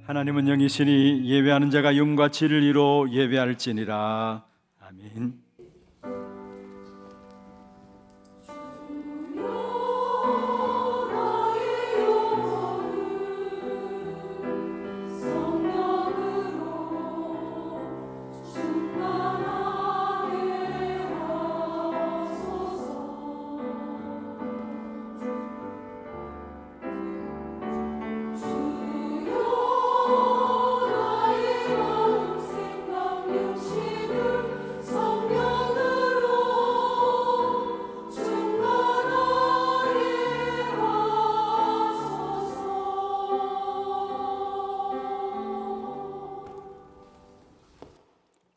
하나님은 영이시니 예배하는 자가 영과 진리를 이루어 예배할지니라. 아멘.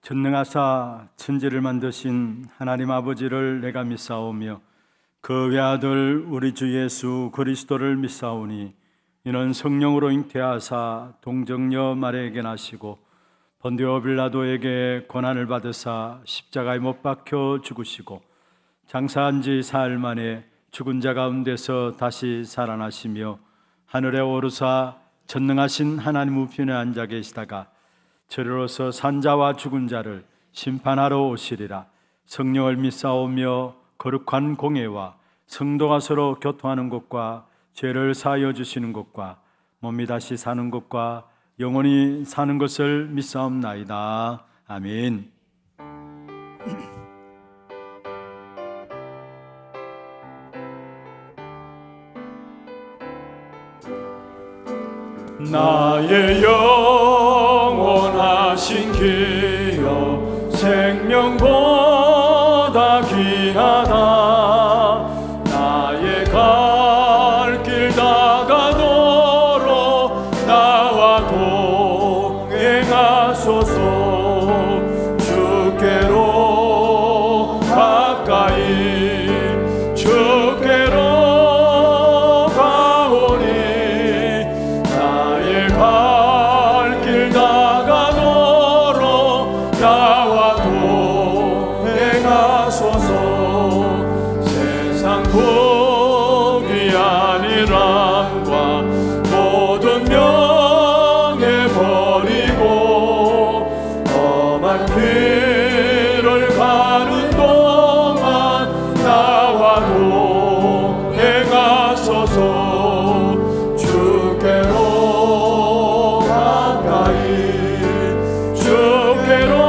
전능하사 천지를 만드신 하나님 아버지를 내가 믿사오며 그 외아들 우리 주 예수 그리스도를 믿사오니 이는 성령으로 잉태하사 동정녀 마리아에게 나시고 본디오 빌라도에게 고난을 받으사 십자가에 못 박혀 죽으시고 장사한 지 사흘 만에 죽은 자 가운데서 다시 살아나시며 하늘에 오르사 전능하신 하나님 우편에 앉아 계시다가 저리로서 산자와 죽은 자를 심판하러 오시리라. 성령을 믿사오며 거룩한 공예와 성도가 서로 교통하는 것과 죄를 사하여 주시는 것과 몸이 다시 사는 것과 영원히 사는 것을 믿사옵나이다. 아멘. 나의 영원하신 기여 생명보다 귀하다. 나의 갈 길 다가도록 나와 동행하소서. 주께로 가까이 주께로 복이 아니란과 모든 명예 버리고 험한 길을 가는 동안 나와 동행하소서. 주께로 가까이 주께로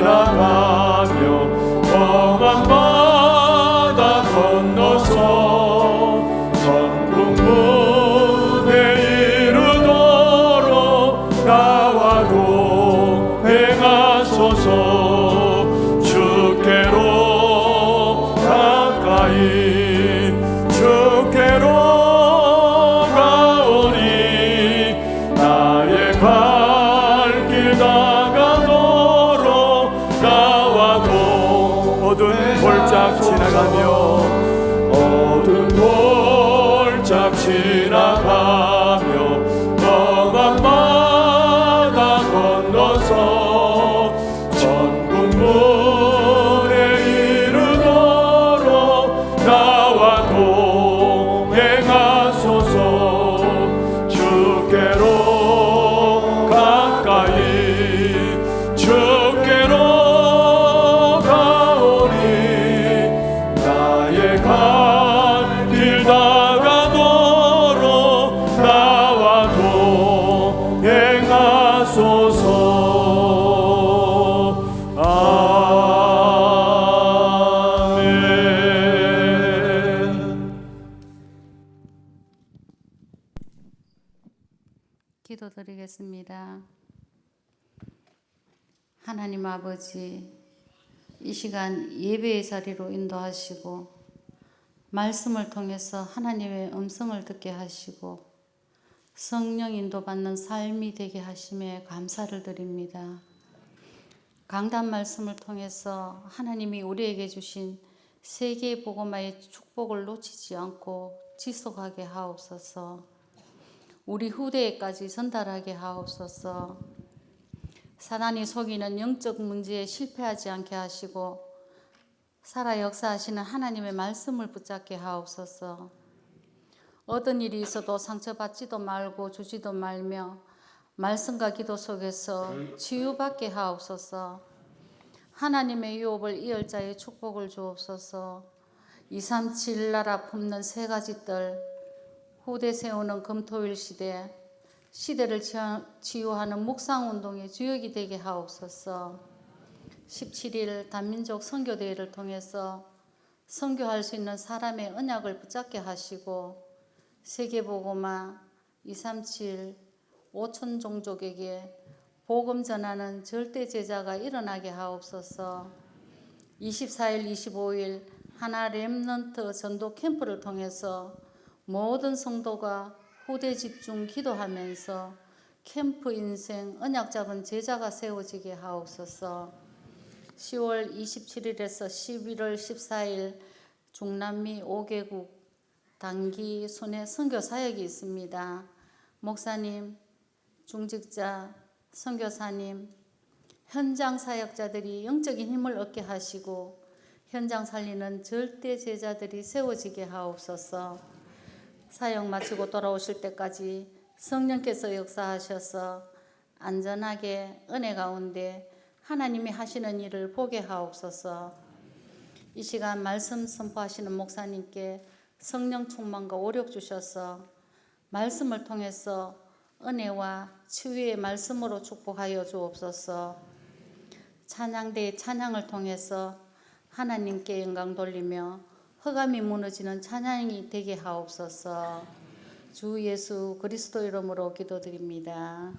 지나가며 험한 바다 건너서 천국 문에 이르도록 나와 동행하소서. 주께로 가까이 주께로 가오니 나의 갈 길 어두운 골짝 지나가며 어두운 골짝 지나가며 험한 바다 건너서 천국 문에 이르도록 나와 동행하소서. 주께로 가까이 주께로 길 다가도록 나와 동행하소서. 아멘. 기도드리겠습니다. 하나님 아버지, 이 시간 예배의 자리로 인도하시고 말씀을 통해서 하나님의 음성을 듣게 하시고 성령 인도받는 삶이 되게 하심에 감사를 드립니다. 강단 말씀을 통해서 하나님이 우리에게 주신 세계 복음화의 축복을 놓치지 않고 지속하게 하옵소서. 우리 후대에까지 전달하게 하옵소서. 사단이 속이는 영적 문제에 실패하지 않게 하시고 살아 역사하시는 하나님의 말씀을 붙잡게 하옵소서. 어떤 일이 있어도 상처받지도 말고 주지도 말며 말씀과 기도 속에서 치유받게 하옵소서. 하나님의 유업을 이을 자의 축복을 주옵소서. 237 나라 품는 세 가지 뜰, 후대 세우는 금토일 시대, 시대를 치유하는 묵상운동의 주역이 되게 하옵소서. 17일 단민족 선교대회를 통해서 선교할 수 있는 사람의 언약을 붙잡게 하시고 세계복음화 237 5천 종족에게 복음 전하는 절대 제자가 일어나게 하옵소서. 24일 25일 하나 렘넌트 전도 캠프를 통해서 모든 성도가 후대 집중 기도하면서 캠프 인생 언약 잡은 제자가 세워지게 하옵소서. 10월 27일에서 11월 14일 중남미 5개국 단기 순회 선교 사역이 있습니다. 목사님, 중직자, 선교사님, 현장 사역자들이 영적인 힘을 얻게 하시고 현장 살리는 절대 제자들이 세워지게 하옵소서. 사역 마치고 돌아오실 때까지 성령께서 역사하셔서 안전하게 은혜 가운데 하나님이 하시는 일을 보게 하옵소서. 이 시간 말씀 선포하시는 목사님께 성령 충만과 오력 주셔서 말씀을 통해서 은혜와 치유의 말씀으로 축복하여 주옵소서. 찬양대의 찬양을 통해서 하나님께 영광 돌리며 허감이 무너지는 찬양이 되게 하옵소서. 주 예수 그리스도 이름으로 기도드립니다.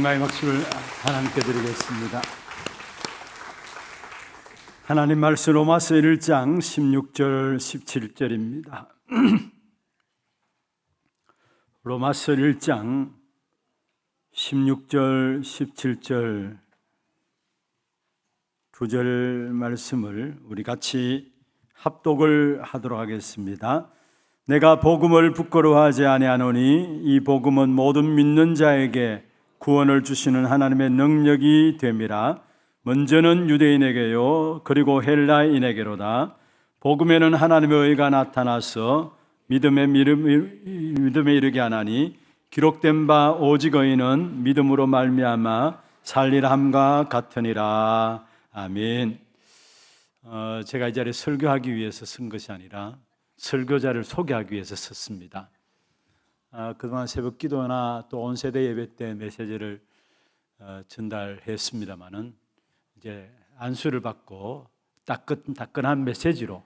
승마의 박수를 하나님께 드리겠습니다. 하나님 말씀 로마서 1장 16절 17절입니다. 로마서 1장 16절 17절 두 절 말씀을 우리 같이 합독을 하도록 하겠습니다. 내가 복음을 부끄러워하지 아니하노니 이 복음은 모든 믿는 자에게 구원을 주시는 하나님의 능력이 됨이라. 먼저는 유대인에게요 그리고 헬라인에게로다. 복음에는 하나님의 의가 나타나서 믿음에 이르게 하나니 기록된 바 오직 의인은 믿음으로 말미암아 살리라 함과 같으니라. 아멘. 제가 이 자리에 설교하기 위해서 쓴 것이 아니라 설교자를 소개하기 위해서 썼습니다. 그동안 새벽 기도나 또 온 세대 예배 때 메시지를 전달했습니다마는 이제 안수를 받고 따끈한 메시지로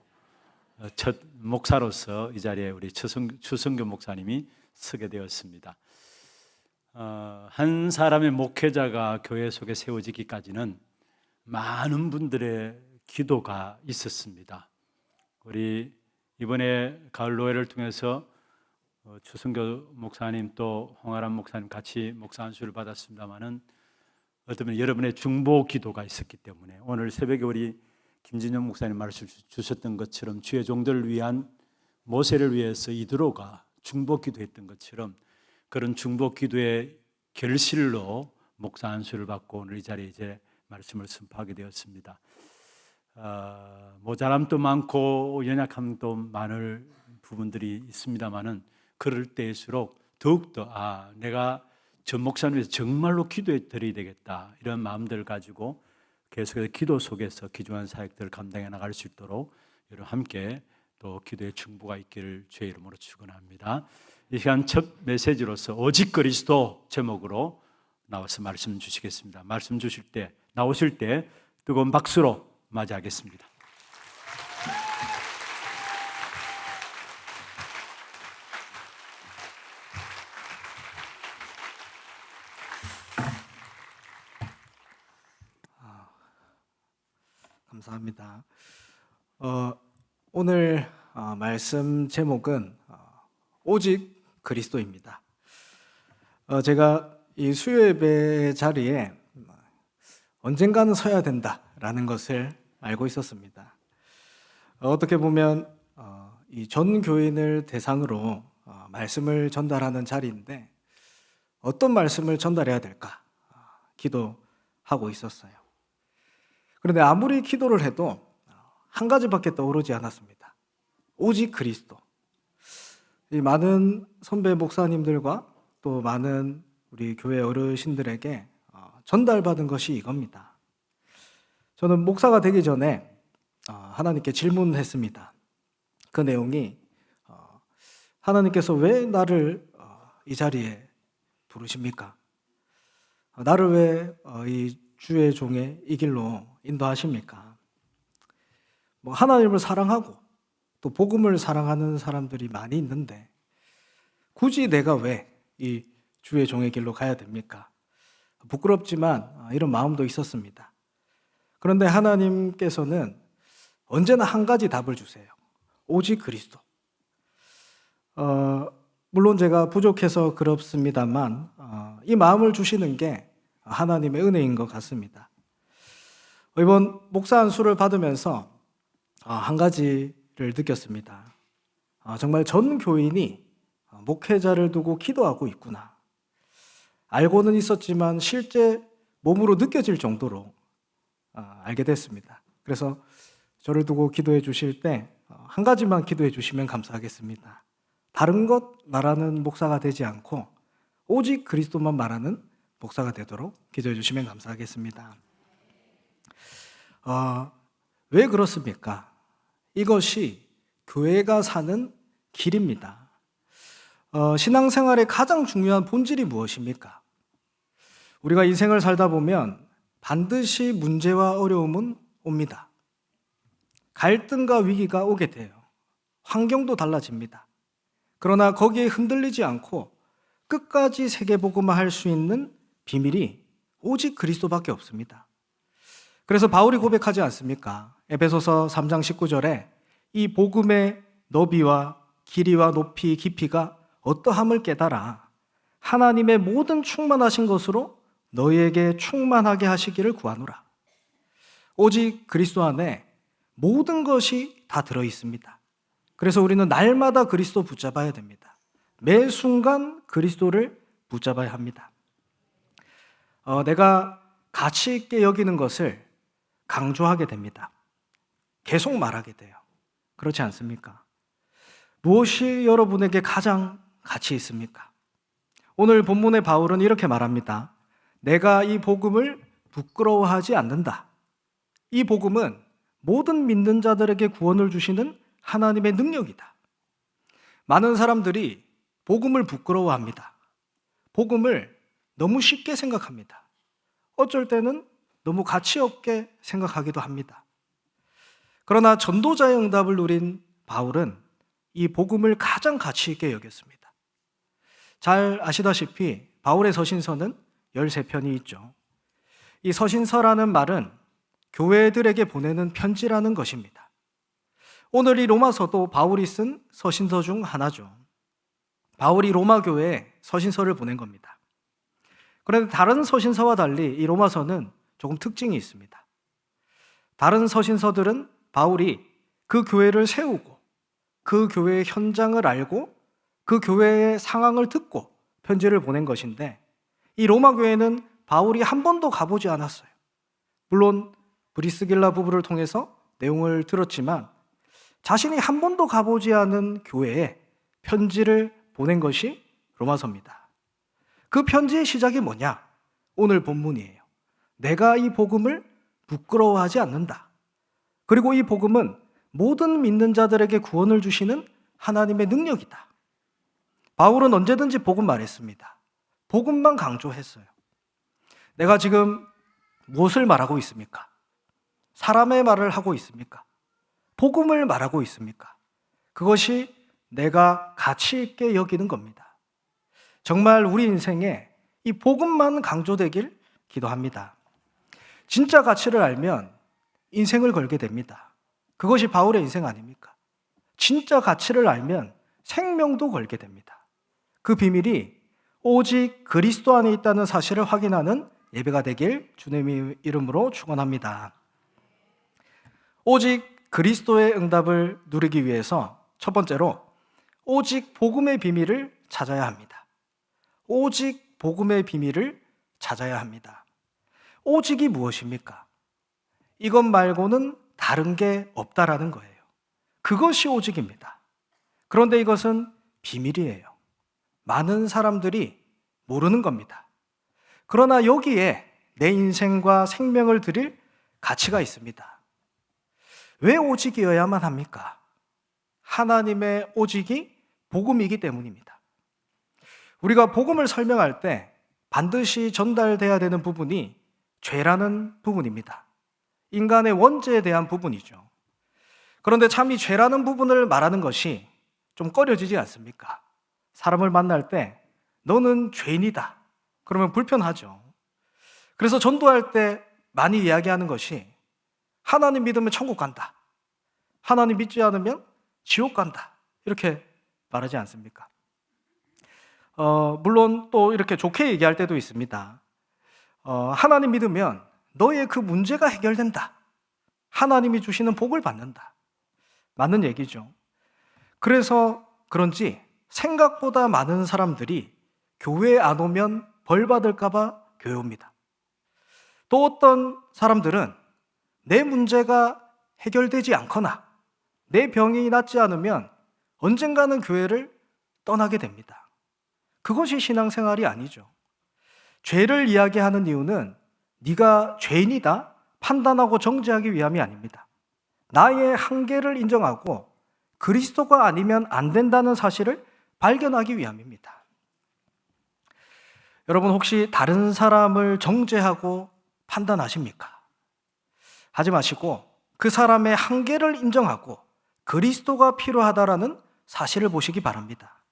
첫 목사로서 이 자리에 우리 추성교 목사님이 서게 되었습니다. 한 사람의 목회자가 교회 속에 세워지기까지는 많은 분들의 기도가 있었습니다. 우리 이번에 가을 노회를 통해서 추성교 목사님 또 홍아람 목사님 같이 목사 안수를 받았습니다마는 어쩌면 여러분의 중보 기도가 있었기 때문에 오늘 새벽에 우리 김진영 목사님 말씀 주셨던 것처럼 주의 종들을 위한 모세를 위해서 이드로가 중보 기도했던 것처럼 그런 중보 기도의 결실로 목사 안수를 받고 오늘 이 자리에 이제 말씀을 선포하게 되었습니다. 모자람도 많고 연약함도 많을 부분들이 있습니다만은 그럴 때일수록 더욱더 내가 전 목사님 위해서 정말로 기도해 드려야 되겠다 이런 마음들을 가지고 계속해서 기도 속에서 귀중한 사역들을 감당해 나갈 수 있도록 여러분 함께 또 기도의 충보가 있기를 주의 이름으로 축원합니다. 이 시간 첫 메시지로서 오직 그리스도 제목으로 나와서 말씀 주시겠습니다. 말씀 주실 때 나오실 때 뜨거운 박수로 맞이하겠습니다. 감사합니다. 오늘 말씀 제목은 오직 그리스도입니다. 제가 이 수요예배 자리에 언젠가는 서야 된다라는 것을 알고 있었습니다. 어떻게 보면 이 전 교인을 대상으로 말씀을 전달하는 자리인데 어떤 말씀을 전달해야 될까 기도하고 있었어요. 그런데 아무리 기도를 해도 한 가지밖에 떠오르지 않았습니다. 오직 그리스도. 이 많은 선배 목사님들과 또 많은 우리 교회 어르신들에게 전달받은 것이 이겁니다. 저는 목사가 되기 전에 하나님께 질문했습니다. 그 내용이 하나님께서 왜 나를 이 자리에 부르십니까? 나를 왜 이 주의 종의 이 길로 인도하십니까? 하나님을 사랑하고 또 복음을 사랑하는 사람들이 많이 있는데 굳이 내가 왜 이 주의 종의 길로 가야 됩니까? 부끄럽지만 이런 마음도 있었습니다. 그런데 하나님께서는 언제나 한 가지 답을 주세요. 오직 그리스도. 물론 제가 부족해서 그렇습니다만 이 마음을 주시는 게 하나님의 은혜인 것 같습니다. 이번 목사 안수를 받으면서 한 가지를 느꼈습니다. 정말 전 교인이 목회자를 두고 기도하고 있구나. 알고는 있었지만 실제 몸으로 느껴질 정도로 알게 됐습니다. 그래서 저를 두고 기도해 주실 때 한 가지만 기도해 주시면 감사하겠습니다. 다른 것 말하는 목사가 되지 않고 오직 그리스도만 말하는 목사가 되도록 기도해 주시면 감사하겠습니다. 왜 그렇습니까? 이것이 교회가 사는 길입니다. 신앙생활의 가장 중요한 본질이 무엇입니까? 우리가 인생을 살다 보면 반드시 문제와 어려움은 옵니다. 갈등과 위기가 오게 돼요. 환경도 달라집니다. 그러나 거기에 흔들리지 않고 끝까지 세계복음화 할 수 있는 비밀이 오직 그리스도밖에 없습니다. 그래서 바울이 고백하지 않습니까? 에베소서 3장 19절에 이 복음의 너비와 길이와 높이 깊이가 어떠함을 깨달아 하나님의 모든 충만하신 것으로 너희에게 충만하게 하시기를 구하노라. 오직 그리스도 안에 모든 것이 다 들어 있습니다. 그래서 우리는 날마다 그리스도 붙잡아야 됩니다. 매 순간 그리스도를 붙잡아야 합니다. 내가 가치 있게 여기는 것을 강조하게 됩니다. 계속 말하게 돼요. 그렇지 않습니까? 무엇이 여러분에게 가장 가치 있습니까? 오늘 본문의 바울은 이렇게 말합니다. 내가 이 복음을 부끄러워하지 않는다. 이 복음은 모든 믿는 자들에게 구원을 주시는 하나님의 능력이다. 많은 사람들이 복음을 부끄러워합니다. 복음을 너무 쉽게 생각합니다. 어쩔 때는 너무 가치 없게 생각하기도 합니다. 그러나 전도자의 응답을 누린 바울은 이 복음을 가장 가치 있게 여겼습니다. 잘 아시다시피 바울의 서신서는 13편이 있죠. 이 서신서라는 말은 교회들에게 보내는 편지라는 것입니다. 오늘 이 로마서도 바울이 쓴 서신서 중 하나죠. 바울이 로마 교회에 서신서를 보낸 겁니다. 그런데 다른 서신서와 달리 이 로마서는 조금 특징이 있습니다. 다른 서신서들은 바울이 그 교회를 세우고 그 교회의 현장을 알고 그 교회의 상황을 듣고 편지를 보낸 것인데 이 로마 교회는 바울이 한 번도 가보지 않았어요. 물론 브리스길라 부부를 통해서 내용을 들었지만 자신이 한 번도 가보지 않은 교회에 편지를 보낸 것이 로마서입니다. 그 편지의 시작이 뭐냐? 오늘 본문이에요. 내가 이 복음을 부끄러워하지 않는다. 그리고 이 복음은 모든 믿는 자들에게 구원을 주시는 하나님의 능력이다. 바울은 언제든지 복음 말했습니다. 복음만 강조했어요. 내가 지금 무엇을 말하고 있습니까? 사람의 말을 하고 있습니까? 복음을 말하고 있습니까? 그것이 내가 가치 있게 여기는 겁니다. 정말 우리 인생에 이 복음만 강조되길 기도합니다. 진짜 가치를 알면 인생을 걸게 됩니다. 그것이 바울의 인생 아닙니까? 진짜 가치를 알면 생명도 걸게 됩니다. 그 비밀이 오직 그리스도 안에 있다는 사실을 확인하는 예배가 되길 주님의 이름으로 축원합니다. 오직 그리스도의 응답을 누리기 위해서 첫 번째로 오직 복음의 비밀을 찾아야 합니다. 오직 복음의 비밀을 찾아야 합니다. 오직이 무엇입니까? 이것 말고는 다른 게 없다라는 거예요. 그것이 오직입니다. 그런데 이것은 비밀이에요. 많은 사람들이 모르는 겁니다. 그러나 여기에 내 인생과 생명을 드릴 가치가 있습니다. 왜 오직이어야만 합니까? 하나님의 오직이 복음이기 때문입니다. 우리가 복음을 설명할 때 반드시 전달돼야 되는 부분이 죄라는 부분입니다. 인간의 원죄에 대한 부분이죠. 그런데 참 이 죄라는 부분을 말하는 것이 좀 꺼려지지 않습니까? 사람을 만날 때 너는 죄인이다. 그러면 불편하죠. 그래서 전도할 때 많이 이야기하는 것이 하나님 믿으면 천국 간다. 하나님 믿지 않으면 지옥 간다. 이렇게 말하지 않습니까? 물론 또 이렇게 좋게 얘기할 때도 있습니다. 하나님 믿으면 너의 그 문제가 해결된다. 하나님이 주시는 복을 받는다. 맞는 얘기죠. 그래서 그런지 생각보다 많은 사람들이 교회에 안 오면 벌 받을까 봐 교회 옵니다. 또 어떤 사람들은 내 문제가 해결되지 않거나 내 병이 낫지 않으면 언젠가는 교회를 떠나게 됩니다. 그것이 신앙생활이 아니죠. 죄를 이야기하는 이유는 네가 죄인이다 판단하고 정죄하기 위함이 아닙니다. 나의 한계를 인정하고 그리스도가 아니면 안 된다는 사실을 발견하기 위함입니다. 여러분 혹시 다른 사람을 정죄하고 판단하십니까? 하지 마시고 그 사람의 한계를 인정하고 그리스도가 필요하다라는 사실을 보시기 바랍니다.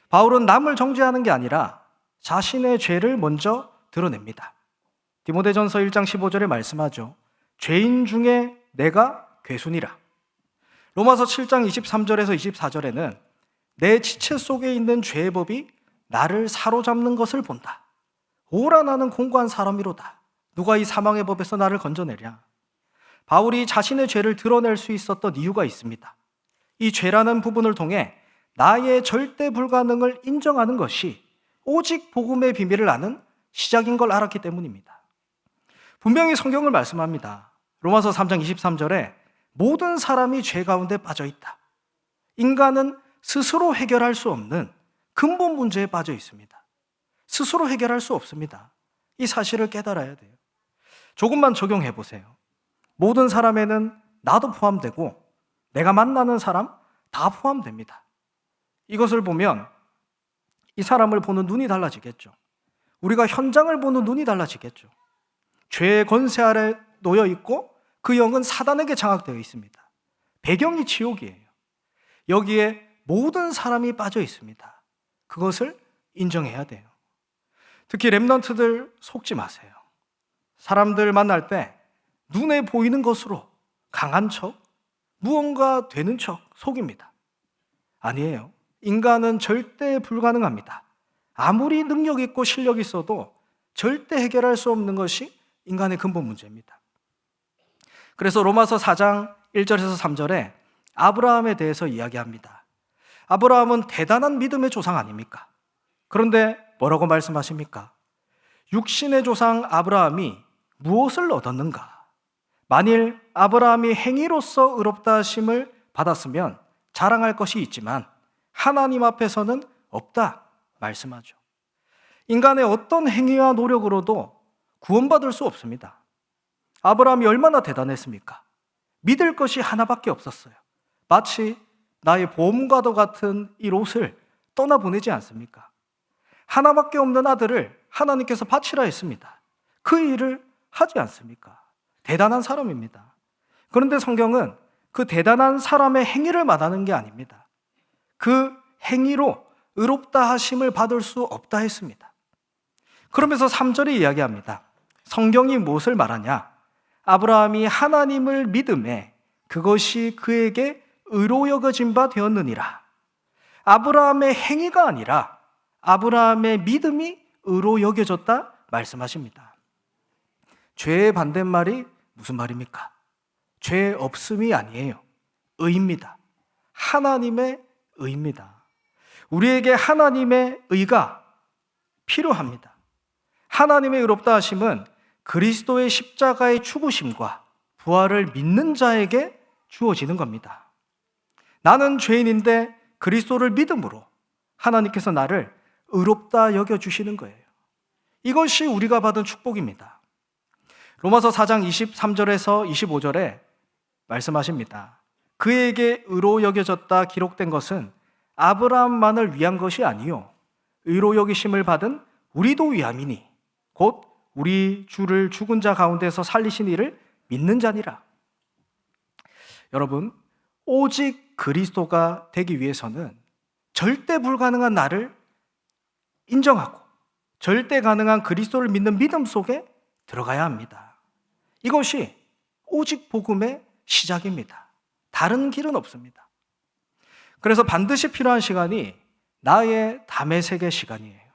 바울은 남을 정죄하는 게 아니라 자신의 죄를 먼저 드러냅니다. 디모데전서 1장 15절에 말씀하죠. 죄인 중에 내가 괴순이라. 로마서 7장 23절에서 24절에는 내 지체 속에 있는 죄의 법이 나를 사로잡는 것을 본다. 오라 나는 공고한 사람이로다. 누가 이 사망의 법에서 나를 건져내랴. 바울이 자신의 죄를 드러낼 수 있었던 이유가 있습니다. 이 죄라는 부분을 통해 나의 절대 불가능을 인정하는 것이 오직 복음의 비밀을 아는 시작인 걸 알았기 때문입니다. 분명히 성경을 말씀합니다. 로마서 3장 23절에 모든 사람이 죄 가운데 빠져 있다. 인간은 스스로 해결할 수 없는 근본 문제에 빠져 있습니다. 스스로 해결할 수 없습니다. 이 사실을 깨달아야 돼요. 조금만 적용해 보세요. 모든 사람에는 나도 포함되고 내가 만나는 사람 다 포함됩니다. 이것을 보면 이 사람을 보는 눈이 달라지겠죠. 우리가 현장을 보는 눈이 달라지겠죠. 죄의 권세 아래 놓여 있고 그 영은 사단에게 장악되어 있습니다. 배경이 지옥이에요. 여기에 모든 사람이 빠져 있습니다. 그것을 인정해야 돼요. 특히 렘넌트들 속지 마세요. 사람들 만날 때 눈에 보이는 것으로 강한 척, 무언가 되는 척 속입니다. 아니에요. 인간은 절대 불가능합니다. 아무리 능력 있고 실력 있어도 절대 해결할 수 없는 것이 인간의 근본 문제입니다. 그래서 로마서 4장 1절에서 3절에 아브라함에 대해서 이야기합니다. 아브라함은 대단한 믿음의 조상 아닙니까? 그런데 뭐라고 말씀하십니까? 육신의 조상 아브라함이 무엇을 얻었는가? 만일 아브라함이 행위로서 의롭다 하심을 받았으면 자랑할 것이 있지만 하나님 앞에서는 없다 말씀하죠. 인간의 어떤 행위와 노력으로도 구원받을 수 없습니다. 아브라함이 얼마나 대단했습니까? 믿을 것이 하나밖에 없었어요. 마치 나의 보험과도 같은 이 롯을 떠나보내지 않습니까? 하나밖에 없는 아들을 하나님께서 바치라 했습니다. 그 일을 하지 않습니까? 대단한 사람입니다. 그런데 성경은 그 대단한 사람의 행위를 말하는 게 아닙니다. 그 행위로 의롭다 하심을 받을 수 없다 했습니다. 그러면서 3절에 이야기합니다. 성경이 무엇을 말하냐? 아브라함이 하나님을 믿음에 그것이 그에게 의로 여겨진 바 되었느니라. 아브라함의 행위가 아니라 아브라함의 믿음이 의로 여겨졌다 말씀하십니다. 죄의 반대말이 무슨 말입니까? 죄 없음이 아니에요. 의입니다. 하나님의 의입니다. 우리에게 하나님의 의가 필요합니다. 하나님의 의롭다 하심은 그리스도의 십자가의 죽으심과 부활을 믿는 자에게 주어지는 겁니다. 나는 죄인인데 그리스도를 믿음으로 하나님께서 나를 의롭다 여겨주시는 거예요. 이것이 우리가 받은 축복입니다. 로마서 4장 23절에서 25절에 말씀하십니다. 그에게 의로 여겨졌다 기록된 것은 아브라함만을 위한 것이 아니요 의로 여기심을 받은 우리도 위함이니 곧 우리 주를 죽은 자 가운데서 살리신 이를 믿는 자니라. 여러분, 오직 그리스도가 되기 위해서는 절대 불가능한 나를 인정하고 절대 가능한 그리스도를 믿는 믿음 속에 들어가야 합니다. 이것이 오직 복음의 시작입니다. 다른 길은 없습니다. 그래서 반드시 필요한 시간이 나의 담에색의 시간이에요.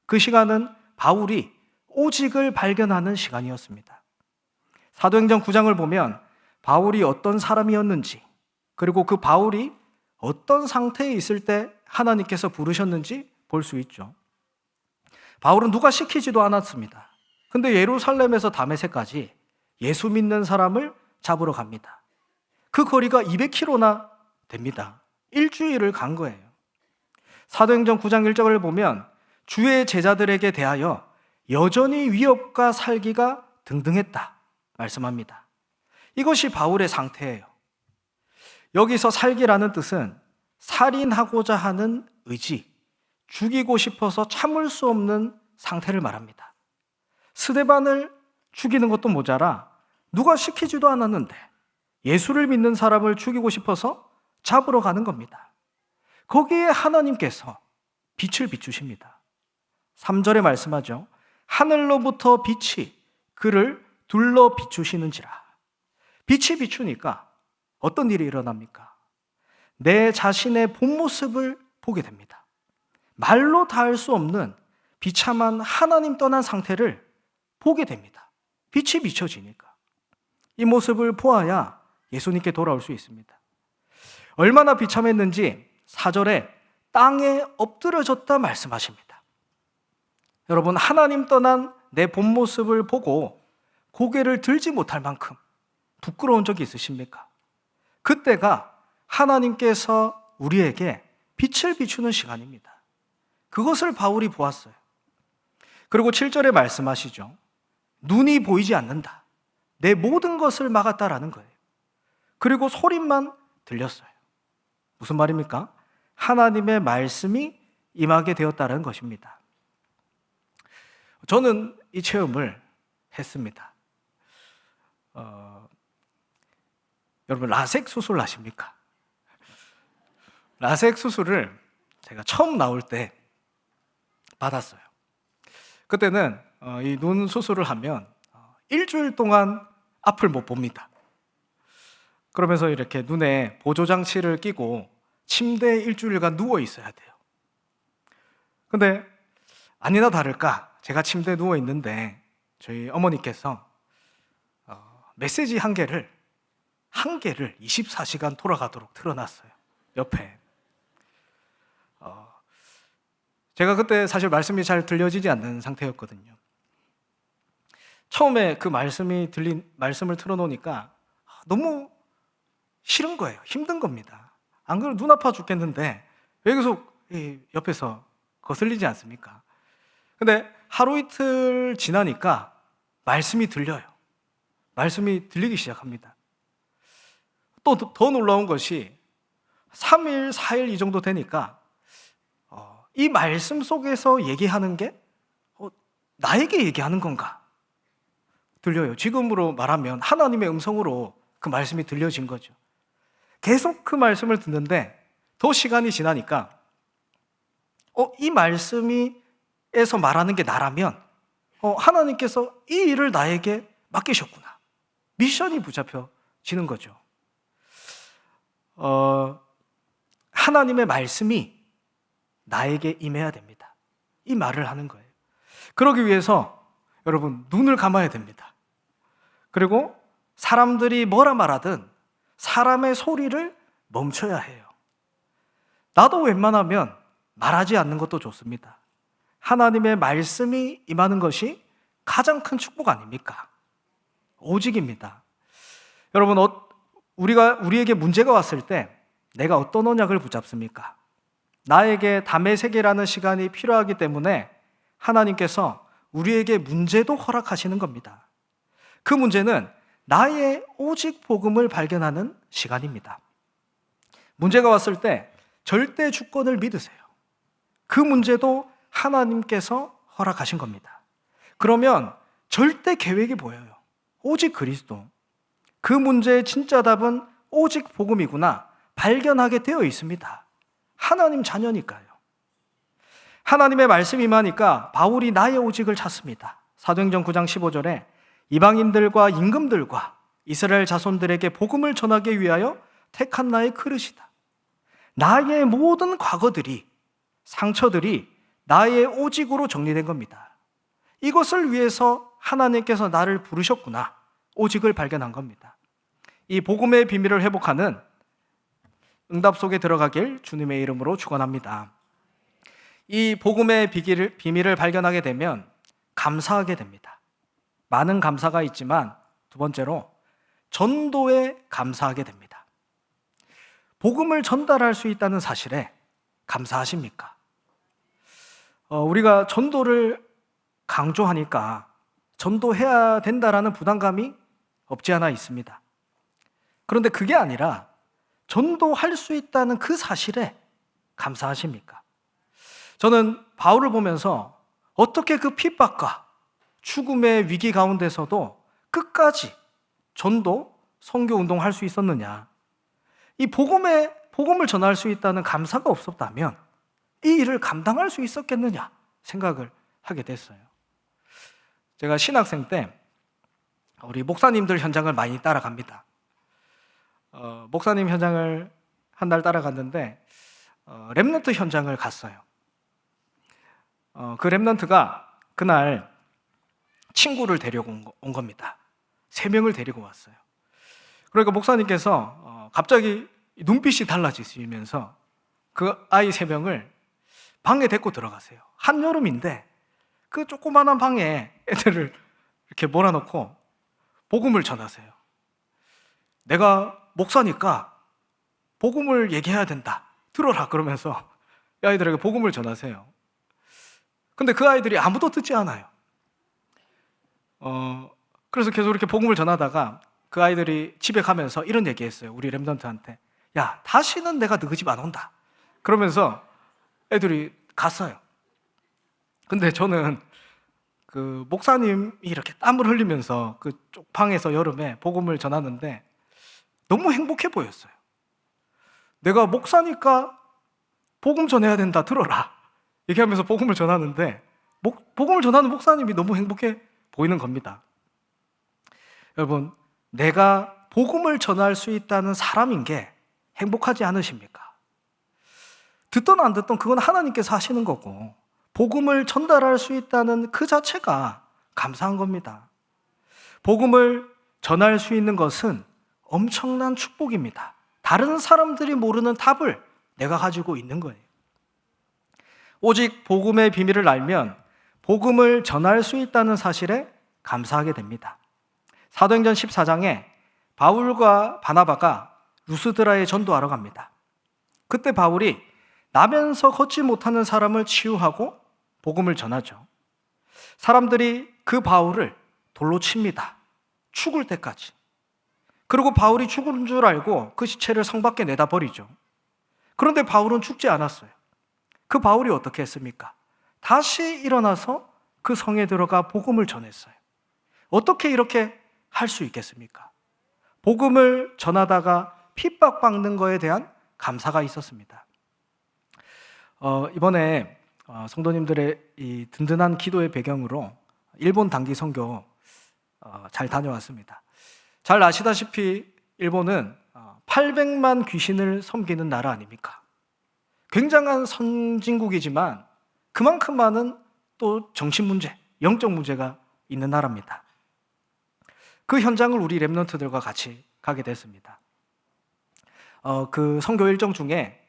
그 시간은 바울이 오직을 발견하는 시간이었습니다. 사도행전 9장을 보면 바울이 어떤 사람이었는지, 그리고 그 바울이 어떤 상태에 있을 때 하나님께서 부르셨는지 볼 수 있죠. 바울은 누가 시키지도 않았습니다. 근데 예루살렘에서 다메섹까지 예수 믿는 사람을 잡으러 갑니다. 그 거리가 200km나 됩니다. 일주일을 간 거예요. 사도행전 9장 1절을 보면 주의 제자들에게 대하여 여전히 위협과 살기가 등등했다 말씀합니다. 이것이 바울의 상태예요. 여기서 살기라는 뜻은 살인하고자 하는 의지, 죽이고 싶어서 참을 수 없는 상태를 말합니다. 스데반을 죽이는 것도 모자라 누가 시키지도 않았는데 예수를 믿는 사람을 죽이고 싶어서 잡으러 가는 겁니다. 거기에 하나님께서 빛을 비추십니다. 3절에 말씀하죠. 하늘로부터 빛이 그를 둘러 비추시는지라. 빛이 비추니까 어떤 일이 일어납니까? 내 자신의 본 모습을 보게 됩니다. 말로 다 할 수 없는 비참한 하나님 떠난 상태를 보게 됩니다. 빛이 비춰지니까. 이 모습을 보아야 예수님께 돌아올 수 있습니다. 얼마나 비참했는지 4절에 땅에 엎드려졌다 말씀하십니다. 여러분, 하나님 떠난 내 본 모습을 보고 고개를 들지 못할 만큼 부끄러운 적이 있으십니까? 그때가 하나님께서 우리에게 빛을 비추는 시간입니다. 그것을 바울이 보았어요. 그리고 7절에 말씀하시죠. 눈이 보이지 않는다. 내 모든 것을 막았다라는 거예요. 그리고 소리만 들렸어요. 무슨 말입니까? 하나님의 말씀이 임하게 되었다는 것입니다. 저는 이 체험을 했습니다. 여러분, 라섹 수술 아십니까? 라섹 수술을 제가 처음 나올 때 받았어요. 그때는 이 눈 수술을 하면 일주일 동안 앞을 못 봅니다. 그러면서 이렇게 눈에 보조장치를 끼고 침대에 일주일간 누워 있어야 돼요. 근데 아니나 다를까 제가 침대에 누워 있는데 저희 어머니께서 메시지 한 개를 24시간 돌아가도록 틀어놨어요. 옆에. 제가 그때 사실 말씀이 잘 들려지지 않는 상태였거든요. 처음에 그 말씀을 틀어놓으니까 너무 싫은 거예요. 힘든 겁니다. 안 그래도 눈 아파 죽겠는데 왜 계속 옆에서 거슬리지 않습니까? 근데 하루 이틀 지나니까 말씀이 들려요. 말씀이 들리기 시작합니다. 또 더 놀라운 것이 3일, 4일 이 정도 되니까 이 말씀 속에서 얘기하는 게 나에게 얘기하는 건가? 들려요. 지금으로 말하면 하나님의 음성으로 그 말씀이 들려진 거죠. 계속 그 말씀을 듣는데 더 시간이 지나니까 이 말씀에서 말하는 게 나라면 하나님께서 이 일을 나에게 맡기셨구나. 미션이 붙잡혀지는 거죠. 하나님의 말씀이 나에게 임해야 됩니다. 이 말을 하는 거예요. 그러기 위해서 여러분 눈을 감아야 됩니다. 그리고 사람들이 뭐라 말하든 사람의 소리를 멈춰야 해요. 나도 웬만하면 말하지 않는 것도 좋습니다. 하나님의 말씀이 임하는 것이 가장 큰 축복 아닙니까? 오직입니다. 여러분, 우리에게 문제가 왔을 때 내가 어떤 언약을 붙잡습니까? 나에게 담의 세계라는 시간이 필요하기 때문에 하나님께서 우리에게 문제도 허락하시는 겁니다. 그 문제는 나의 오직 복음을 발견하는 시간입니다. 문제가 왔을 때 절대 주권을 믿으세요. 그 문제도 하나님께서 허락하신 겁니다. 그러면 절대 계획이 보여요. 오직 그리스도. 그 문제의 진짜 답은 오직 복음이구나 발견하게 되어 있습니다. 하나님 자녀니까요. 하나님의 말씀이 임하니까 바울이 나의 오직을 찾습니다. 사도행전 9장 15절에 이방인들과 임금들과 이스라엘 자손들에게 복음을 전하기 위하여 택한 나의 그릇이다. 나의 모든 과거들이, 상처들이 나의 오직으로 정리된 겁니다. 이것을 위해서 하나님께서 나를 부르셨구나. 오직을 발견한 겁니다. 이 복음의 비밀을 회복하는 응답 속에 들어가길 주님의 이름으로 축원합니다. 이 복음의 비밀을 발견하게 되면 감사하게 됩니다. 많은 감사가 있지만 두 번째로 전도에 감사하게 됩니다. 복음을 전달할 수 있다는 사실에 감사하십니까? 우리가 전도를 강조하니까 전도해야 된다라는 부담감이 없지 않아 있습니다. 그런데 그게 아니라 전도할 수 있다는 그 사실에 감사하십니까? 저는 바울을 보면서 어떻게 그 핍박과 죽음의 위기 가운데서도 끝까지 전도, 선교 운동할 수 있었느냐. 이 복음을 전할 수 있다는 감사가 없었다면 이 일을 감당할 수 있었겠느냐 생각을 하게 됐어요. 제가 신학생 때 우리 목사님들 현장을 많이 따라갑니다. 목사님 현장을 한 달 따라갔는데 렘넌트 현장을 갔어요. 그 렘넌트가 그날 친구를 데리고 온 겁니다. 3명을 데리고 왔어요. 그러니까 목사님께서 갑자기 눈빛이 달라지시면서 그 아이 3명을 방에 데리고 들어가세요. 한여름인데 그 조그마한 방에 애들을 이렇게 몰아놓고 복음을 전하세요. 내가 목사니까 복음을 얘기해야 된다. 들어라. 그러면서 이 아이들에게 복음을 전하세요. 근데 그 아이들이 아무도 듣지 않아요. 그래서 계속 이렇게 복음을 전하다가 그 아이들이 집에 가면서 이런 얘기했어요. 우리 렘넌트한테. 야, 다시는 내가 너희 집 안 온다. 그러면서 애들이 갔어요. 근데 저는 그 목사님이 이렇게 땀을 흘리면서 그쪽 방에서 여름에 복음을 전하는데 너무 행복해 보였어요. 내가 목사니까 복음 전해야 된다. 들어라. 얘기하면서 복음을 전하는데 복음을 전하는 목사님이 너무 행복해 보이는 겁니다. 여러분, 내가 복음을 전할 수 있다는 사람인 게 행복하지 않으십니까? 듣던 안 듣던 그건 하나님께서 하시는 거고 복음을 전달할 수 있다는 그 자체가 감사한 겁니다. 복음을 전할 수 있는 것은 엄청난 축복입니다. 다른 사람들이 모르는 답을 내가 가지고 있는 거예요. 오직 복음의 비밀을 알면 복음을 전할 수 있다는 사실에 감사하게 됩니다. 사도행전 14장에 바울과 바나바가 루스드라에 전도하러 갑니다. 그때 바울이 나면서 걷지 못하는 사람을 치유하고 복음을 전하죠. 사람들이 그 바울을 돌로 칩니다. 죽을 때까지. 그리고 바울이 죽은 줄 알고 그 시체를 성 밖에 내다 버리죠. 그런데 바울은 죽지 않았어요. 그 바울이 어떻게 했습니까? 다시 일어나서 그 성에 들어가 복음을 전했어요. 어떻게 이렇게 할 수 있겠습니까? 복음을 전하다가 핍박받는 거에 대한 감사가 있었습니다. 이번에 성도님들의 이 든든한 기도의 배경으로 일본 단기 선교 잘 다녀왔습니다. 잘 아시다시피 일본은 800만 귀신을 섬기는 나라 아닙니까? 굉장한 선진국이지만 그만큼 많은 또 정신 문제, 영적 문제가 있는 나라입니다. 그 현장을 우리 렘넌트들과 같이 가게 됐습니다. 그 선교 일정 중에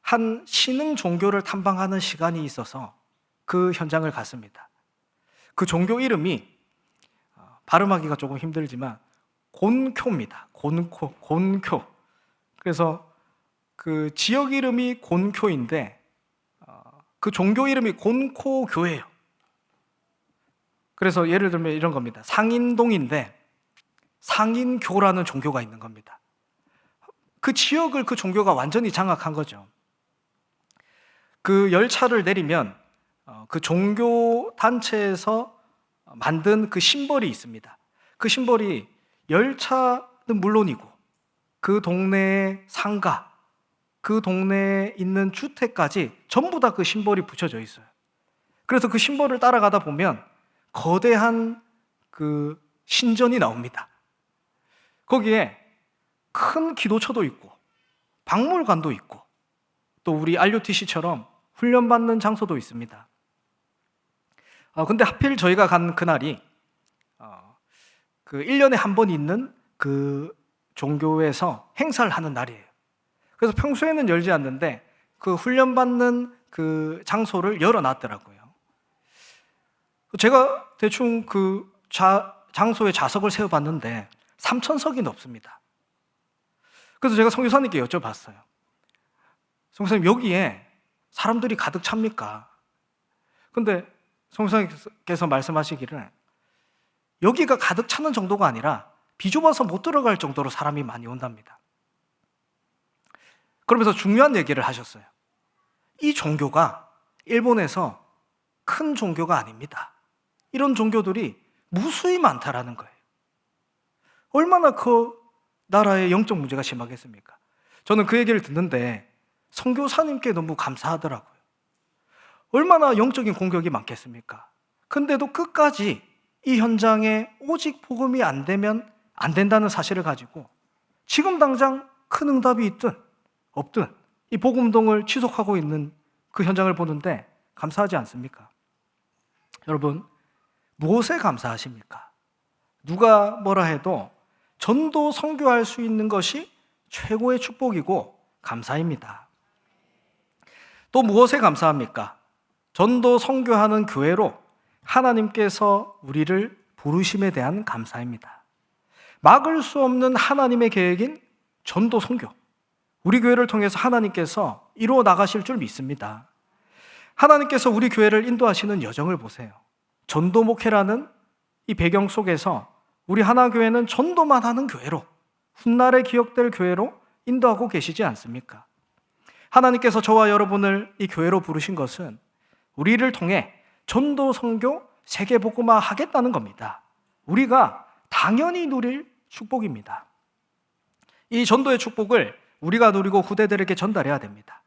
한 신흥 종교를 탐방하는 시간이 있어서 그 현장을 갔습니다. 그 종교 이름이 발음하기가 조금 힘들지만 곤쿄입니다. 곤쿄. 그래서 그 지역 이름이 곤쿄인데 그 종교 이름이 곤코교예요. 그래서 예를 들면 이런 겁니다. 상인동인데 상인교라는 종교가 있는 겁니다. 그 지역을 그 종교가 완전히 장악한 거죠. 그 열차를 내리면 그 종교 단체에서 만든 그 심벌이 있습니다. 그 심벌이 열차는 물론이고 그 동네의 상가, 그 동네에 있는 주택까지 전부 다 그 심벌이 붙여져 있어요. 그래서 그 심벌을 따라가다 보면 거대한 그 신전이 나옵니다. 거기에 큰 기도처도 있고 박물관도 있고 또 우리 RUTC처럼 훈련받는 장소도 있습니다. 근데 하필 저희가 간 그날이 그 1년에 한 번 있는 그 종교에서 행사를 하는 날이에요. 그래서 평소에는 열지 않는데 그 훈련받는 그 장소를 열어놨더라고요. 제가 대충 그 장소에 좌석을 세워봤는데 3,000석이 넘습니다. 그래서 제가 선교사님께 여쭤봤어요. 선교사님, 여기에 사람들이 가득 찹니까? 근데 선교사님께서 말씀하시기를 여기가 가득 차는 정도가 아니라 비좁아서 못 들어갈 정도로 사람이 많이 온답니다. 그러면서 중요한 얘기를 하셨어요. 이 종교가 일본에서 큰 종교가 아닙니다. 이런 종교들이 무수히 많다라는 거예요. 얼마나 그 나라의 영적 문제가 심하겠습니까? 저는 그 얘기를 듣는데 선교사님께 너무 감사하더라고요. 얼마나 영적인 공격이 많겠습니까? 근데도 끝까지 이 현장에 오직 복음이 안 되면 안 된다는 사실을 가지고 지금 당장 큰 응답이 있든 없든 이 복음운동을 지속하고 있는 그 현장을 보는데 감사하지 않습니까? 여러분, 무엇에 감사하십니까? 누가 뭐라 해도 전도 선교할 수 있는 것이 최고의 축복이고 감사입니다. 또 무엇에 감사합니까? 전도 선교하는 교회로 하나님께서 우리를 부르심에 대한 감사입니다. 막을 수 없는 하나님의 계획인 전도 선교, 우리 교회를 통해서 하나님께서 이루어 나가실 줄 믿습니다. 하나님께서 우리 교회를 인도하시는 여정을 보세요. 전도 목회라는 이 배경 속에서 우리 하나교회는 전도만 하는 교회로, 훗날에 기억될 교회로 인도하고 계시지 않습니까? 하나님께서 저와 여러분을 이 교회로 부르신 것은 우리를 통해 전도 선교 세계복음화 하겠다는 겁니다. 우리가 당연히 누릴 축복입니다. 이 전도의 축복을 우리가 누리고 후대들에게 전달해야 됩니다.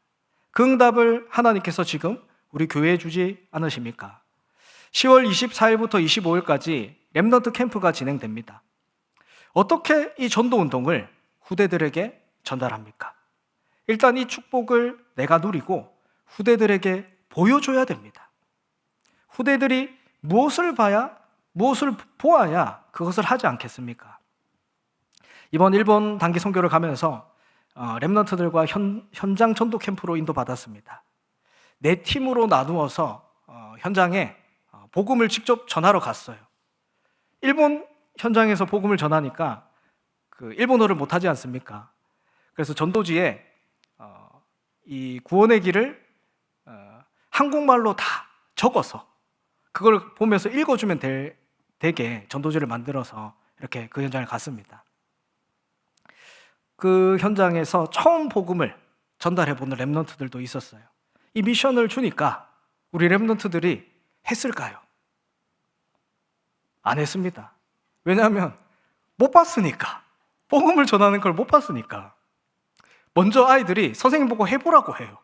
그 응답을 하나님께서 지금 우리 교회에 주지 않으십니까? 10월 24일부터 25일까지 렘넌트 캠프가 진행됩니다. 어떻게 이 전도 운동을 후대들에게 전달합니까? 일단 이 축복을 내가 누리고 후대들에게 보여줘야 됩니다. 후대들이 무엇을 봐야, 무엇을 보아야 그것을 하지 않겠습니까? 이번 일본 단기 선교를 가면서 렘넌트들과 현장 전도 캠프로 인도받았습니다. 4팀으로 나누어서 현장에 복음을 직접 전하러 갔어요. 일본 현장에서 복음을 전하니까 그 일본어를 못하지 않습니까? 그래서 전도지에 이 구원의 길을 한국말로 다 적어서 그걸 보면서 읽어주면 되게 전도지를 만들어서 이렇게 그 현장을 갔습니다. 그 현장에서 처음 복음을 전달해보는 렘넌트들도 있었어요. 이 미션을 주니까 우리 렘넌트들이 했을까요? 안 했습니다. 왜냐하면 못 봤으니까. 복음을 전하는 걸 못 봤으니까. 먼저 아이들이 선생님 보고 해보라고 해요.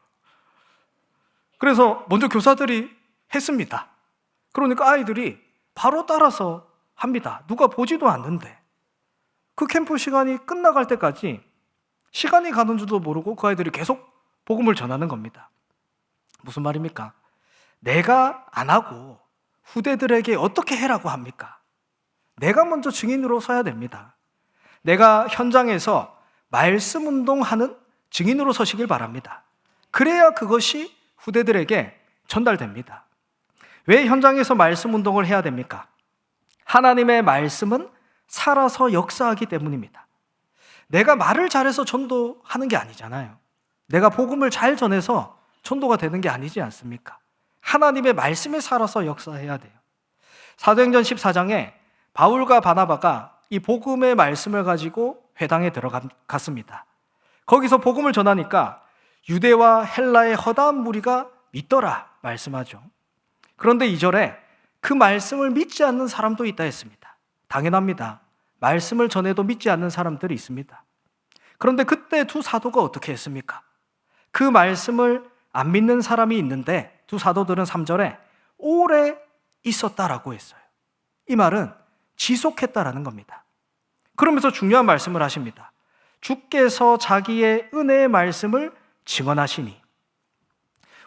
그래서 먼저 교사들이 했습니다. 그러니까 아이들이 바로 따라서 합니다. 누가 보지도 않는데. 그 캠프 시간이 끝나갈 때까지 시간이 가는 줄도 모르고 그 아이들이 계속 복음을 전하는 겁니다. 무슨 말입니까? 내가 안 하고 후대들에게 어떻게 해라고 합니까? 내가 먼저 증인으로 서야 됩니다. 내가 현장에서 말씀 운동하는 증인으로 서시길 바랍니다. 그래야 그것이 후대들에게 전달됩니다. 왜 현장에서 말씀 운동을 해야 됩니까? 하나님의 말씀은 살아서 역사하기 때문입니다. 내가 말을 잘해서 전도하는 게 아니잖아요. 내가 복음을 잘 전해서 전도가 되는 게 아니지 않습니까? 하나님의 말씀에 살아서 역사해야 돼요. 사도행전 14장에 바울과 바나바가 이 복음의 말씀을 가지고 회당에 들어갔습니다. 거기서 복음을 전하니까 유대와 헬라의 허다한 무리가 믿더라 말씀하죠. 그런데 2절에 그 말씀을 믿지 않는 사람도 있다 했습니다. 당연합니다. 말씀을 전해도 믿지 않는 사람들이 있습니다. 그런데 그때 두 사도가 어떻게 했습니까? 그 말씀을 안 믿는 사람이 있는데 두 사도들은 3절에 오래 있었다라고 했어요. 이 말은 지속했다라는 겁니다. 그러면서 중요한 말씀을 하십니다. 주께서 자기의 은혜의 말씀을 증언하시니.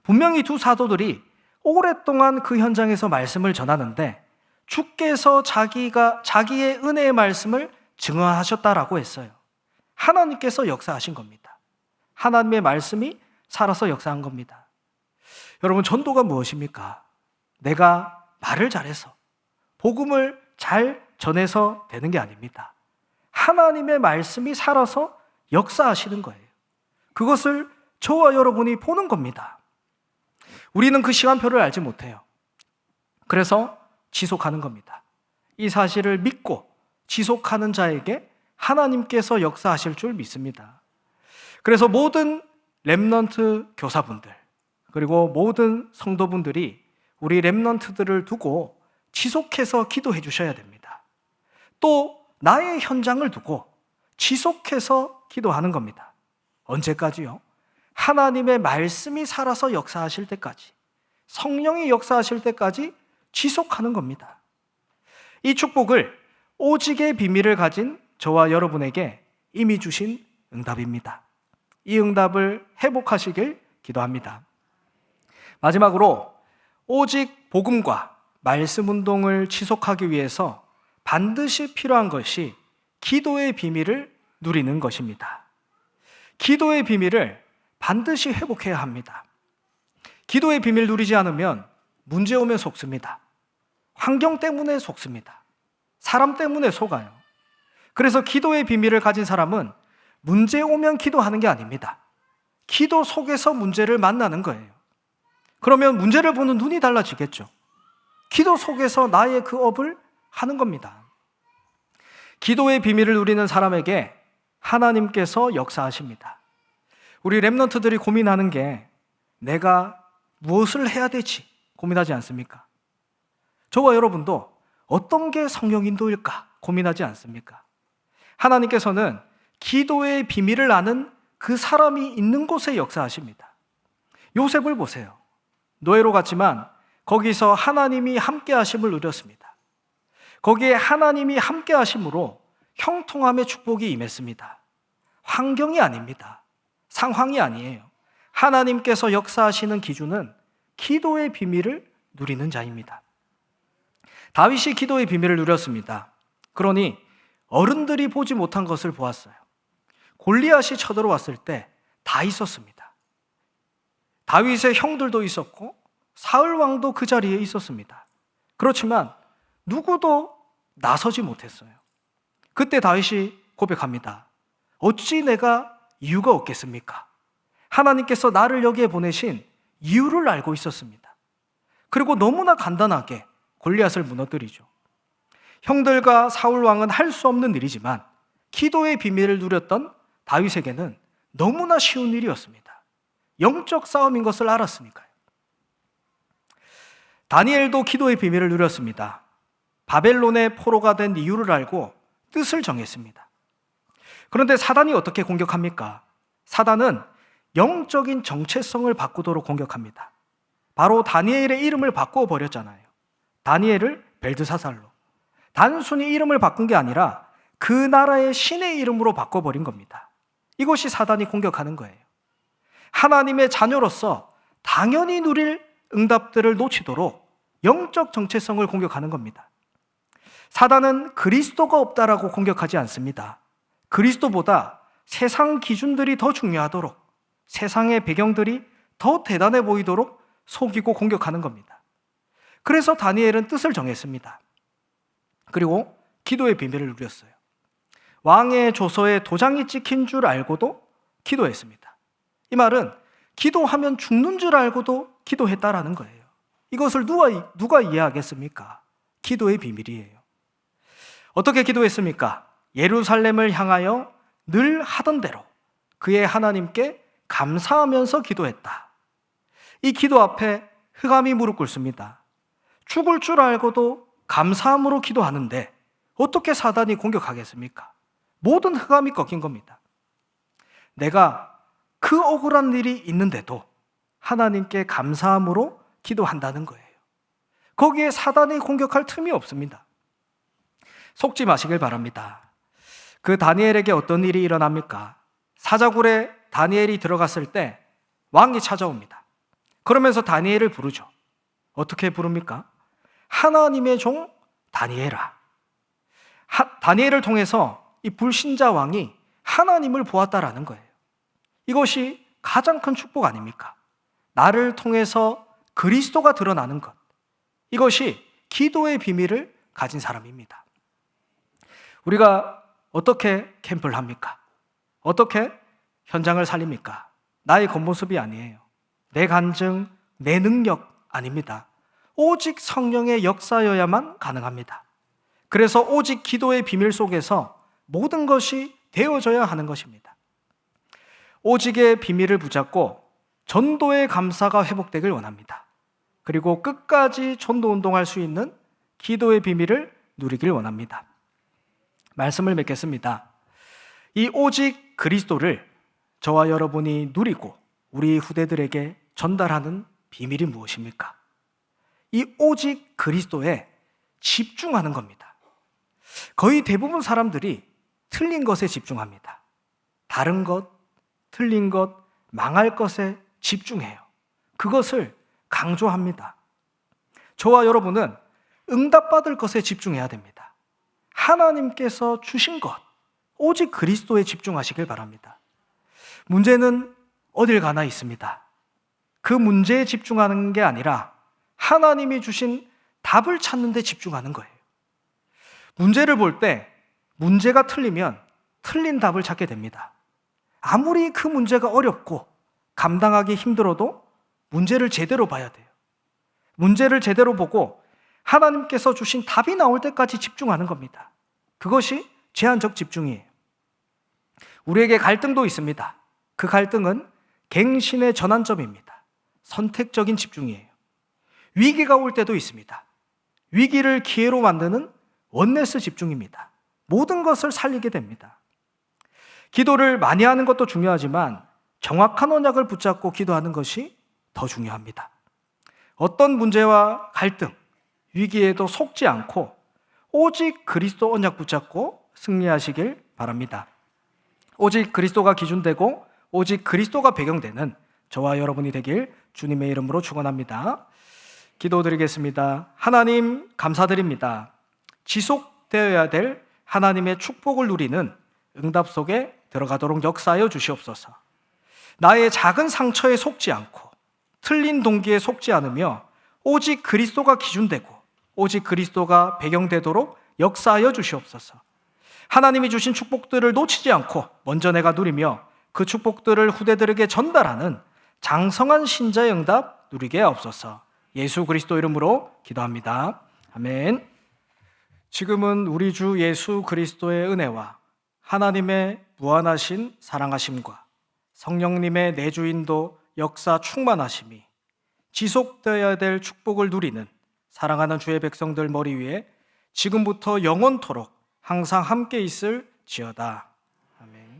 분명히 두 사도들이 오랫동안 그 현장에서 말씀을 전하는데 주께서 자기의 은혜의 말씀을 증언하셨다라고 했어요. 하나님께서 역사하신 겁니다. 하나님의 말씀이 살아서 역사한 겁니다. 여러분, 전도가 무엇입니까? 내가 말을 잘해서 복음을 잘 전해서 되는 게 아닙니다. 하나님의 말씀이 살아서 역사하시는 거예요. 그것을 저와 여러분이 보는 겁니다. 우리는 그 시간표를 알지 못해요. 그래서 지속하는 겁니다. 이 사실을 믿고 지속하는 자에게 하나님께서 역사하실 줄 믿습니다. 그래서 모든 렘넌트 교사분들 그리고 모든 성도분들이 우리 렘넌트들을 두고 지속해서 기도해 주셔야 됩니다. 또 나의 현장을 두고 지속해서 기도하는 겁니다. 언제까지요? 하나님의 말씀이 살아서 역사하실 때까지, 성령이 역사하실 때까지 지속하는 겁니다. 이 축복을 오직의 비밀을 가진 저와 여러분에게 이미 주신 응답입니다. 이 응답을 회복하시길 기도합니다. 마지막으로 오직 복음과 말씀 운동을 지속하기 위해서 반드시 필요한 것이 기도의 비밀을 누리는 것입니다. 기도의 비밀을 반드시 회복해야 합니다. 기도의 비밀 누리지 않으면 문제 오면 속습니다. 환경 때문에 속습니다. 사람 때문에 속아요. 그래서 기도의 비밀을 가진 사람은 문제 오면 기도하는 게 아닙니다. 기도 속에서 문제를 만나는 거예요. 그러면 문제를 보는 눈이 달라지겠죠. 기도 속에서 나의 그 업을 하는 겁니다. 기도의 비밀을 누리는 사람에게 하나님께서 역사하십니다. 우리 렘넌트들이 고민하는 게 내가 무엇을 해야 될지 고민하지 않습니까? 저와 여러분도 어떤 게 성령 인도일까 고민하지 않습니까? 하나님께서는 기도의 비밀을 아는 그 사람이 있는 곳에 역사하십니다. 요셉을 보세요. 노예로 갔지만 거기서 하나님이 함께 하심을 누렸습니다. 거기에 하나님이 함께 하심으로 형통함의 축복이 임했습니다. 환경이 아닙니다. 상황이 아니에요. 하나님께서 역사하시는 기준은 기도의 비밀을 누리는 자입니다. 다윗이 기도의 비밀을 누렸습니다. 그러니 어른들이 보지 못한 것을 보았어요. 골리앗이 쳐들어왔을 때 다 있었습니다. 다윗의 형들도 있었고 사울 왕도 그 자리에 있었습니다. 그렇지만 누구도 나서지 못했어요. 그때 다윗이 고백합니다. 어찌 내가 이유가 없겠습니까? 하나님께서 나를 여기에 보내신 이유를 알고 있었습니다. 그리고 너무나 간단하게 골리앗을 무너뜨리죠. 형들과 사울 왕은 할 수 없는 일이지만 기도의 비밀을 누렸던 다윗에게는 너무나 쉬운 일이었습니다. 영적 싸움인 것을 알았으니까요. 다니엘도 기도의 비밀을 누렸습니다. 바벨론의 포로가 된 이유를 알고 뜻을 정했습니다. 그런데 사단이 어떻게 공격합니까? 사단은 영적인 정체성을 바꾸도록 공격합니다. 바로 다니엘의 이름을 바꾸어 버렸잖아요. 다니엘을 벨드사살로. 단순히 이름을 바꾼 게 아니라 그 나라의 신의 이름으로 바꿔버린 겁니다. 이것이 사단이 공격하는 거예요. 하나님의 자녀로서 당연히 누릴 응답들을 놓치도록 영적 정체성을 공격하는 겁니다. 사단은 그리스도가 없다라고 공격하지 않습니다. 그리스도보다 세상 기준들이 더 중요하도록, 세상의 배경들이 더 대단해 보이도록 속이고 공격하는 겁니다. 그래서 다니엘은 뜻을 정했습니다. 그리고 기도의 비밀을 누렸어요. 왕의 조서에 도장이 찍힌 줄 알고도 기도했습니다. 이 말은 기도하면 죽는 줄 알고도 기도했다라는 거예요. 이것을 누가 이해하겠습니까? 기도의 비밀이에요. 어떻게 기도했습니까? 예루살렘을 향하여 늘 하던 대로 그의 하나님께 감사하면서 기도했다. 이 기도 앞에 흑암이 무릎 꿇습니다. 죽을 줄 알고도 감사함으로 기도하는데 어떻게 사단이 공격하겠습니까? 모든 흑암이 꺾인 겁니다. 내가 그 억울한 일이 있는데도 하나님께 감사함으로 기도한다는 거예요. 거기에 사단이 공격할 틈이 없습니다. 속지 마시길 바랍니다. 그 다니엘에게 어떤 일이 일어납니까? 사자굴에 다니엘이 들어갔을 때 왕이 찾아옵니다. 그러면서 다니엘을 부르죠. 어떻게 부릅니까? 하나님의 종 다니엘아. 다니엘을 통해서 이 불신자 왕이 하나님을 보았다라는 거예요. 이것이 가장 큰 축복 아닙니까? 나를 통해서 그리스도가 드러나는 것. 이것이 기도의 비밀을 가진 사람입니다. 우리가 어떻게 캠프를 합니까? 어떻게 현장을 살립니까? 나의 겉모습이 아니에요. 내 간증, 내 능력 아닙니다. 오직 성령의 역사여야만 가능합니다. 그래서 오직 기도의 비밀 속에서 모든 것이 되어져야 하는 것입니다. 오직의 비밀을 붙잡고 전도의 감사가 회복되길 원합니다. 그리고 끝까지 전도 운동할 수 있는 기도의 비밀을 누리길 원합니다. 말씀을 맺겠습니다. 이 오직 그리스도를 저와 여러분이 누리고 우리 후대들에게 전달하는 비밀이 무엇입니까? 이 오직 그리스도에 집중하는 겁니다. 거의 대부분 사람들이 틀린 것에 집중합니다. 다른 것, 틀린 것, 망할 것에 집중해요. 그것을 강조합니다. 저와 여러분은 응답받을 것에 집중해야 됩니다. 하나님께서 주신 것, 오직 그리스도에 집중하시길 바랍니다. 문제는 어딜 가나 있습니다. 그 문제에 집중하는 게 아니라 하나님이 주신 답을 찾는 데 집중하는 거예요. 문제를 볼 때 문제가 틀리면 틀린 답을 찾게 됩니다. 아무리 그 문제가 어렵고 감당하기 힘들어도 문제를 제대로 봐야 돼요. 문제를 제대로 보고 하나님께서 주신 답이 나올 때까지 집중하는 겁니다. 그것이 제한적 집중이에요. 우리에게 갈등도 있습니다. 그 갈등은 갱신의 전환점입니다. 선택적인 집중이에요. 위기가 올 때도 있습니다. 위기를 기회로 만드는 원네스 집중입니다. 모든 것을 살리게 됩니다. 기도를 많이 하는 것도 중요하지만 정확한 언약을 붙잡고 기도하는 것이 더 중요합니다. 어떤 문제와 갈등, 위기에도 속지 않고 오직 그리스도 언약 붙잡고 승리하시길 바랍니다. 오직 그리스도가 기준되고 오직 그리스도가 배경되는 저와 여러분이 되길 주님의 이름으로 축원합니다. 기도드리겠습니다. 하나님 감사드립니다. 지속되어야 될 하나님의 축복을 누리는 응답 속에 들어가도록 역사하여 주시옵소서. 나의 작은 상처에 속지 않고 틀린 동기에 속지 않으며 오직 그리스도가 기준되고 오직 그리스도가 배경되도록 역사하여 주시옵소서. 하나님이 주신 축복들을 놓치지 않고 먼저 내가 누리며 그 축복들을 후대들에게 전달하는 장성한 신자의 응답 누리게 하옵소서. 예수 그리스도 이름으로 기도합니다. 아멘. 지금은 우리 주 예수 그리스도의 은혜와 하나님의 무한하신 사랑하심과 성령님의 내주인도 역사 충만하심이 지속되어야 될 축복을 누리는 사랑하는 주의 백성들 머리 위에 지금부터 영원토록 항상 함께 있을지어다. 아멘.